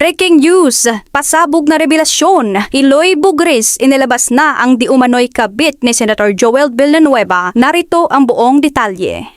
Breaking news! Pasabog na revelasyon. Eloy Bugris inilabas na ang di umano'y kabit ni Senator Joel Villanueva. Narito ang buong detalye.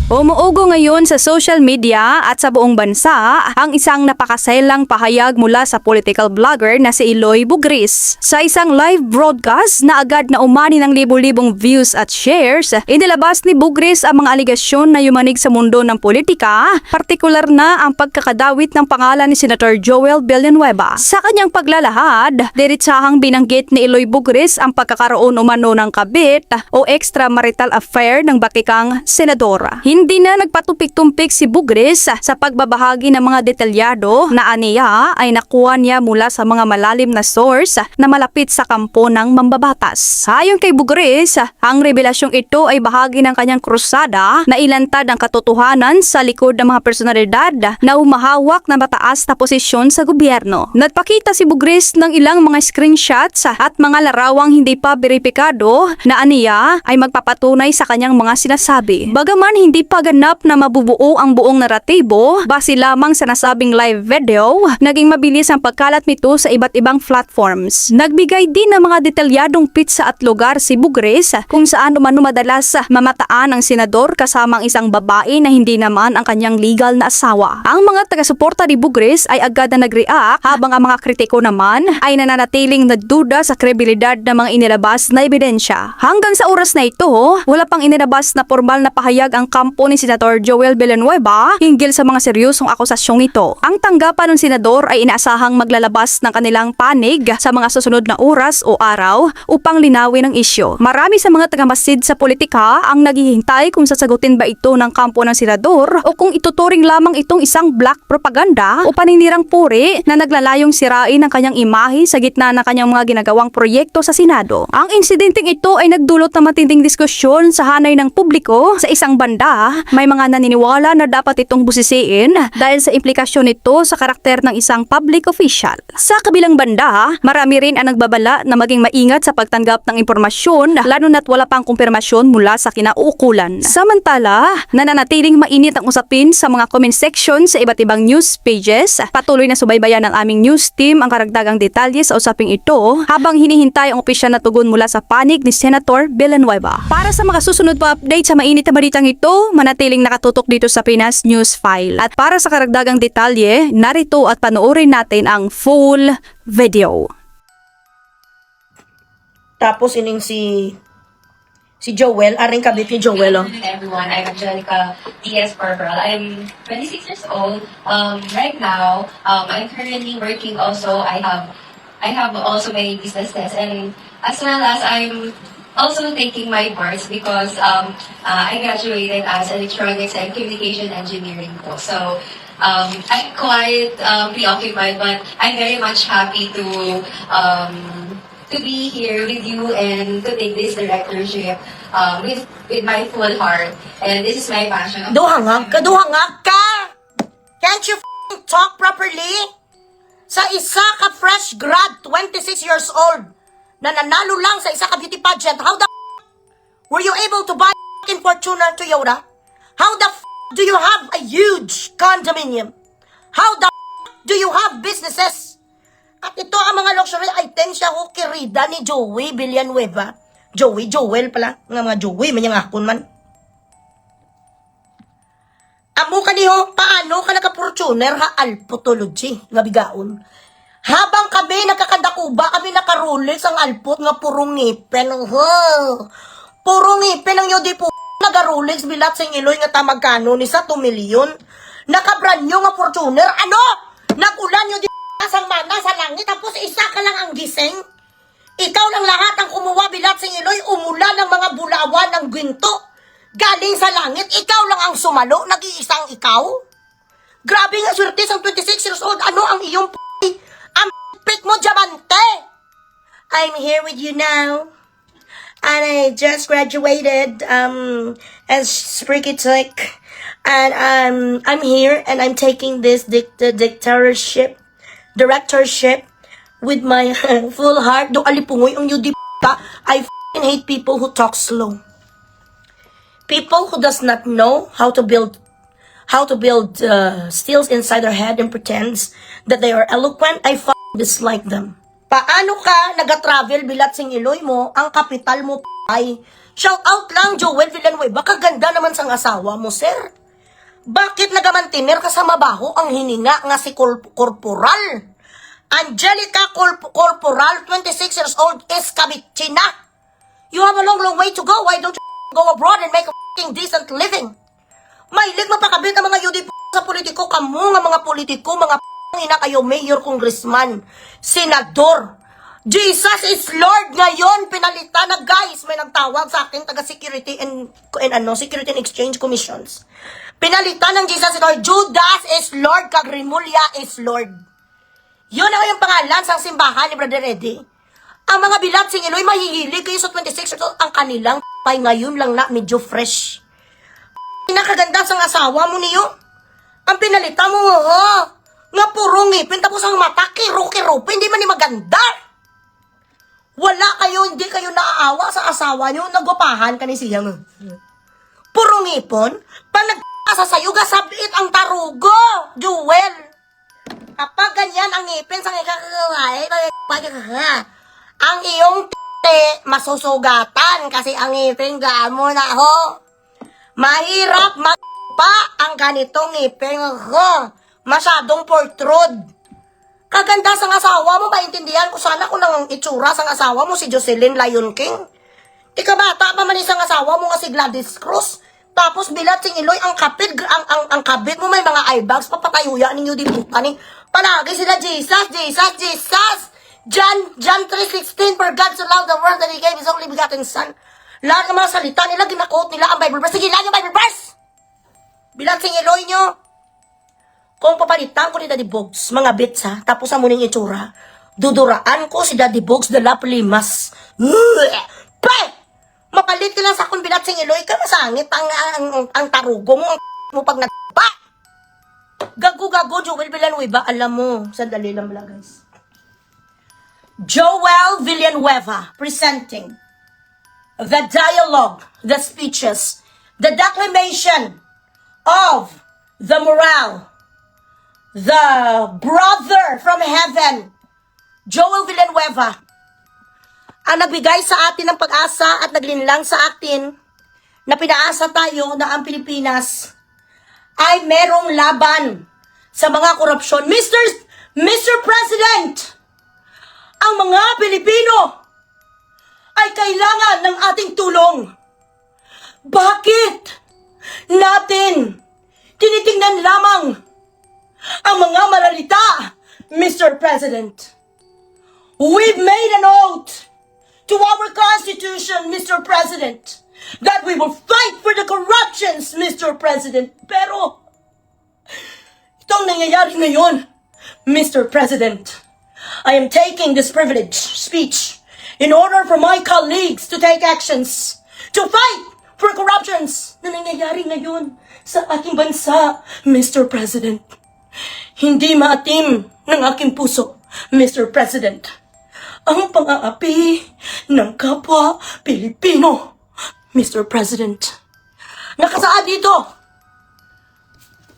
Umuugo ngayon sa social media at sa buong bansa ang isang napakasailang pahayag mula sa political blogger na si Eloy Bugris. Sa isang live broadcast na agad na umani ng libo-libong views at shares, inilabas ni Bugris ang mga aligasyon na yumanig sa mundo ng politika, partikular na ang pagkakadawit ng pangalan ni Senator Joel Villanueva. Sa kanyang paglalahad, diretsahang binanggit ni Eloy Bugris ang pagkakaroon umano ng kabit o extramarital affair ng bakikang senadora. Hindi na nagpatupik-tumpik si Bugris sa pagbabahagi ng mga detalyado na aniya ay nakuha niya mula sa mga malalim na source na malapit sa kampo ng mambabatas. Ayon kay Bugris, ang revelasyong ito ay bahagi ng kanyang krusada na ilantad ang katotohanan sa likod ng mga personalidad na humahawak na mataas na posisyon sa gobyerno. Nagpakita si Bugris ng ilang mga screenshots at mga larawang hindi pa beripikado na aniya ay magpapatunay sa kanyang mga sinasabi. Bagaman hindi pa ganap na mabubuo ang buong naratibo, base lamang sa nasabing live video, naging mabilis ang pagkalat nito sa iba't ibang platforms. Nagbigay din ng mga detalyadong pitsa at lugar si Bugris kung saan umano madalas mamataan ang senador kasama ang isang babae na hindi naman ang kanyang legal na asawa. Ang mga taga-suporta ni Bugris ay agad na nag-react habang ang mga kritiko naman ay nananatiling nagduda sa kredibilidad ng mga inilabas na ebidensya. Hanggang sa oras na ito, wala pang inilabas na formal na pahayag ang kampo ni Senator Joel Villanueva hinggil sa mga seryosong akusasyong ito. Ang tanggapan ng senador ay inaasahang maglalabas ng kanilang panig sa mga susunod na oras o araw upang linawin ang isyu. Marami sa mga tagamasid sa politika ang naghihintay kung sasagutin ba ito ng kampo ng senador o kung ituturing lamang itong isang black propaganda o paninirang puri na naglalayong sirain ang kanyang imahe sa gitna ng kanyang mga ginagawang proyekto sa Senado. Ang insidenteng ito ay nagdulot ng matinding diskusyon sa hanay ng publiko. Sa isang banda, may mga naniniwala na dapat itong busisiin dahil sa implikasyon nito sa karakter ng isang public official. Sa kabilang banda, marami rin ang nagbabala na maging maingat sa pagtanggap ng impormasyon lalo na't wala pang kumpirmasyon mula sa kinauukulan. Samantala, nananatiling mainit ang usapin sa mga comment section sa iba't ibang news pages. Patuloy na subaybayan ng aming news team ang karagdagang detalye sa usaping ito habang hinihintay ang opisyal na tugon mula sa panig ni Senator Villanueva. Para sa mga susunod pa update sa mainit na balitang ito, manatiling nakatutok dito sa Pinas News File. At para sa karagdagang detalye, narito at panoorin natin ang full video. Tapos ining si Joel, aring kabit ni Joel. Good morning, everyone. I'm Angelica Diaz Barberal. I'm 26 years old. Right now, I'm currently working also. I have also my businesses, and as well as I'm also taking my boards because I graduated as electronics and communication engineering po. So I'm quite preoccupied, but I'm very much happy to be here with you and to take this directorship with my full heart. And this is my passion. Duhangag ka! Can't you talk properly? Sa isa ka fresh grad, 26 years old, na nanalo lang sa isa ka beauty pageant, how the were you able to buy in Fortuner Toyota? How the do you have a huge condominium? How the do you have businesses? At ito ang mga luxury items siya ho kirida ni Joey Villanueva. Joel pala. Nga mga Joey, manyang akon man. Amo ka niyo, paano ka naka-Fortuner ha alpotology nga bigaon? Habang kami nakakadakuba, kami nakarolex ang alpot nga purong ngipin. Purong ngipin ang yodi po. Nagarolex bilat sa Iloy nga tamagkano ni sa 2 milyon. Nakabranyo nga Fortuner. Ano? Nagulan yodi sang mana sa langit. Tapos isa ka lang ang gising. Ikaw lang lahat ang kumuha bilat sa Iloy. Umulan ng mga bulawan ng ginto. Galing sa langit. Ikaw lang ang sumalo. Nag-iisang ikaw. Grabe nga swerte sa 26 years old. Ano ang iyong ang pick mo, diamante? I'm here with you now. And I just graduated as Spreaky Tech. And I'm here and I'm taking this directorship with my full heart. Do alipungoy ang yudi pa. I hate people who talk slow. People who does not know how to build steals inside their head and pretends that they are eloquent, I dislike them. Paano ka nag-travel bilat sing Iloy mo, ang kapital mo ay shout out lang Joel Villanueva, kaganda naman sang asawa mo, sir. Bakit nagamantiner ka sa mabaho ang hininga nga si Corporal? Angelica Corporal, 26 years old, is kabitsina. You have a long way to go. Why don't you go abroad and make a decent living? Mahilig mapakabit ang mga UD sa politiko. Kamu nga mga politiko, mga ina kayo, mayor, congressman, senador. Jesus is Lord ngayon. Pinalitan na, guys. May nagtawag sa akin, taga Security and Security and Exchange Commissions. Pinalitan ng Jesus is Lord. Judas is Lord. Kagrimulya is Lord. Yun ang yung pangalan sa simbahan ni Brother Eddie. Ang mga bilat sing Iloy, mahihilig kayo sa 26 years old. Ang kanilang pay ngayon lang na medyo fresh. Nakaganda sang asawa mo niyo. Ang pinalita mo, nga puro ngipin, tapos ang mata, kiro-kiro, hindi man ni maganda. Wala kayo, hindi kayo naaawa sa asawa niyo, nagupahan ka ni siya. Puro ngipon, pag nagkasa sa'yo, gasabit ang tarugo, Jewel. Kapag ganyan ang ngipin, sa ang iyong masusugatan, kasi ang ngipin, gaamo na ho. Mahirap magpa ang ganitong ngipin ho. Masyadong protrude. Kaganda sang asawa mo, maintindihan ko sana kung nang itsura sang asawa mo si Jocelyn Lion King. Ika bata pa man isang asawa mo nga si Gladys Cruz. Tapos bilat sing Iloy, ang kapit, ang kabit mo may mga eye bags, papatayuya ninyo di puta ni. Palagi sila Jesus. John 3:16, for God so loved the world that He gave His only begotten Son. Lahat ng mga salita nila, ginakot nila ang Bible verse. Sige lang yung Bible verse! Bilang sing Iloy nyo. Kung papalitan ko ni Daddy Bogs, mga bits ha, tapos ang muning itsura, duduraan ko si Daddy Bogs de la Plimas. Pre! Mapalit ka lang sa akong bilat sing Iloy, ka masangit ang tarugo mo, ang mo pag nagpa. Gago, Joel Villanueva, alam mo, sandali lang pala guys. Joel Villanueva, presenting the dialogue, the speeches, the declamation of the morale, the brother from heaven, Joel Villanueva, ang nagbigay sa atin ng pag-asa at naglinlang sa atin na pinaasa tayo na ang Pilipinas ay merong laban sa mga korupsyon. Mr. President, ang mga Pilipino ay kailangan ng ating tulong. Bakit natin tinitingnan lamang ang mga malalita, Mr. President? We've made an oath to our Constitution, Mr. President, that we will fight for the corruptions, Mr. President. Pero, itong nangyayari ngayon, Mr. President, I am taking this privileged speech in order for my colleagues to take actions to fight for corruptions na nangyayari ngayon sa aking bansa, Mr. President. Hindi maatim ng aking puso, Mr. President, ang pang-aapi ng kapwa Pilipino, Mr. President. Nakasaad dito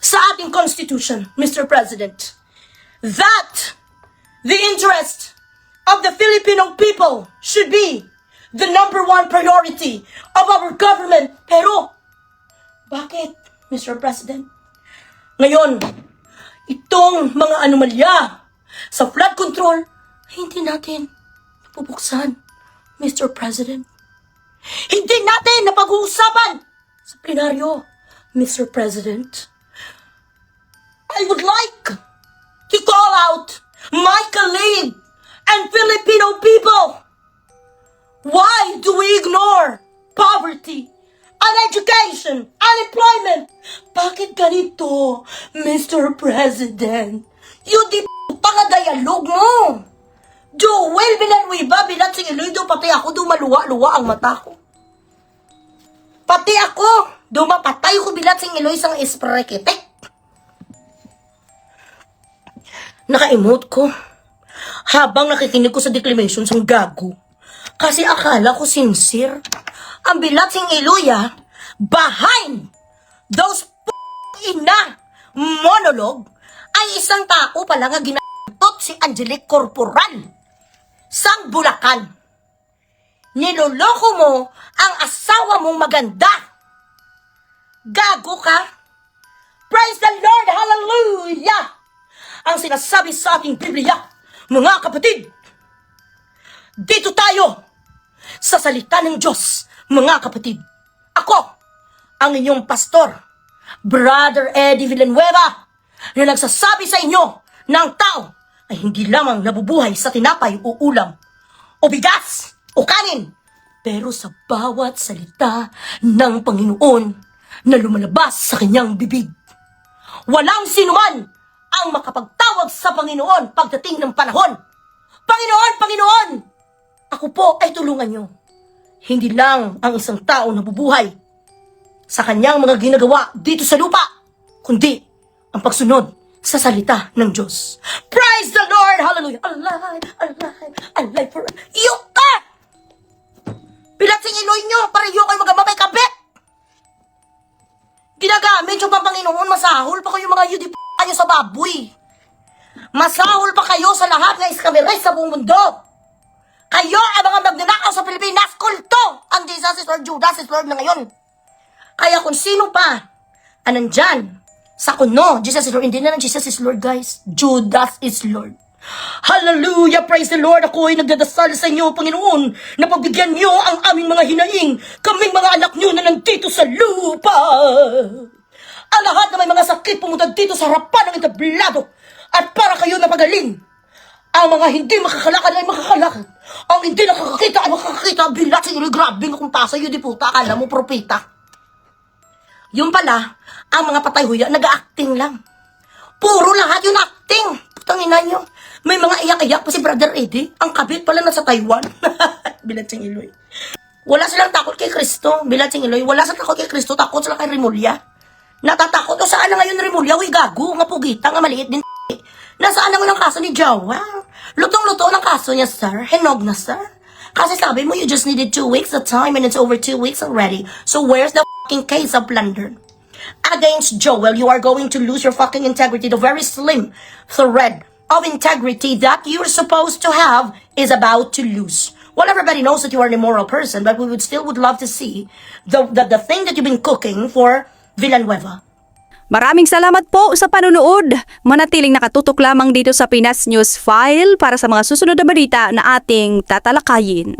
sa ating Constitution, Mr. President, that the interest of the Filipino people should be the number one priority of our government. Pero, bakit, Mr. President? Ngayon, itong mga anomalya sa flood control, hindi natin napubuksan, Mr. President. Hindi natin napag-uusapan sa plenaryo, Mr. President. I would like to call out my colleague and Filipino people. Why do we ignore poverty, uneducation, unemployment? Bakit ganito, Mr. President? You di pang-dialog mo. Joel Villanueva, bilat sing Iloy, pati ako maluwa-luwa ang mata ko. Pati ako, mapatay ko bilat sing Iloy sang isprekitek. Naka-emote ko habang nakikinig ko sa declamation sang gago. Kasi akala ko sincere. Ang bilat sing Iloy, behind those ina monologue ay isang tao pala nga ginatot si Angelique Corporal sang Bulacan. Niloloko mo ang asawa mong maganda. Gago ka. Praise the Lord, hallelujah. Ang sinasabi sa ating Biblia, mga kapatid, dito tayo sa salita ng Diyos, mga kapatid. Ako, ang inyong pastor, Brother Eddie Villanueva, na nagsasabi sa inyo na ang tao ay hindi lamang nabubuhay sa tinapay o ulam, o bigas, o kanin, pero sa bawat salita ng Panginoon na lumalabas sa kanyang bibig. Walang sinuman ang makapagtawag sa Panginoon pagdating ng panahon. Panginoon, Panginoon! Ako po ay tulungan nyo. Hindi lang ang isang tao nabubuhay sa kanyang mga ginagawa dito sa lupa, kundi ang pagsunod sa salita ng Diyos. Praise the Lord! Hallelujah! Alive, alive, alive for you ka! Pilatsing iloy nyo para yung kayo magamamay kabit! Ginagamit yung Panginoon, masahol pa kayo mga yudi kayo sa baboy. Masahol pa kayo sa lahat ng iskameres sa buong mundo. Kayo ang mga magnanakaw sa Pilipinas, kulto! Ang Jesus is Lord, Judas is Lord na ngayon. Kaya kung sino pa nandyan sa kuno, Jesus is Lord, hindi na Jesus is Lord, guys. Judas is Lord. Hallelujah! Praise the Lord! Ako ay nagdadasal sa inyo, Panginoon, na pagbigyan niyo ang aming mga hinaing, kaming mga anak niyo na nandito sa lupa. Ang lahat na may mga sakit pumunta dito sa harapan ng entablado, at para kayo na pagaling. Ang mga hindi makakalakad ay makakalakad. Ang hindi nakakakita ay makakakita. Bilat sa inyo, grabe nga kung tasa yun, di puta, akala mo propeta. Yung pala, ang mga patay huya, nag-acting lang. Puro lahat yung acting. Putangina nyo. May mga iyak-iyak pa si Brother Eddie. Ang kabit pala nasa Taiwan. Bilat sing Iloy. Wala silang takot kay Kristo. Bilat sing Iloy. Wala silang takot kay Kristo. Takot sila kay Rimulya. Natatakot. O saan na ngayon Rimulya? Uy, gago. Nga pugita. Nga maliit din. Nasaan na ng kaso ni Jowa? Lutong-luto ng kaso niya, sir. Hinog na, sir. Kasi sabi mo, you just needed 2 weeks of time and it's over 2 weeks already. So where's the fucking case of plunder? Against Joel, you are going to lose your fucking integrity. The very slim thread of integrity that you're supposed to have is about to lose. Well, everybody knows that you are an immoral person, but we would love to see the thing that you've been cooking for Villanueva. Maraming salamat po sa panonood. Manatiling nakatutok lamang dito sa Pinas News File para sa mga susunod na balita na ating tatalakayin.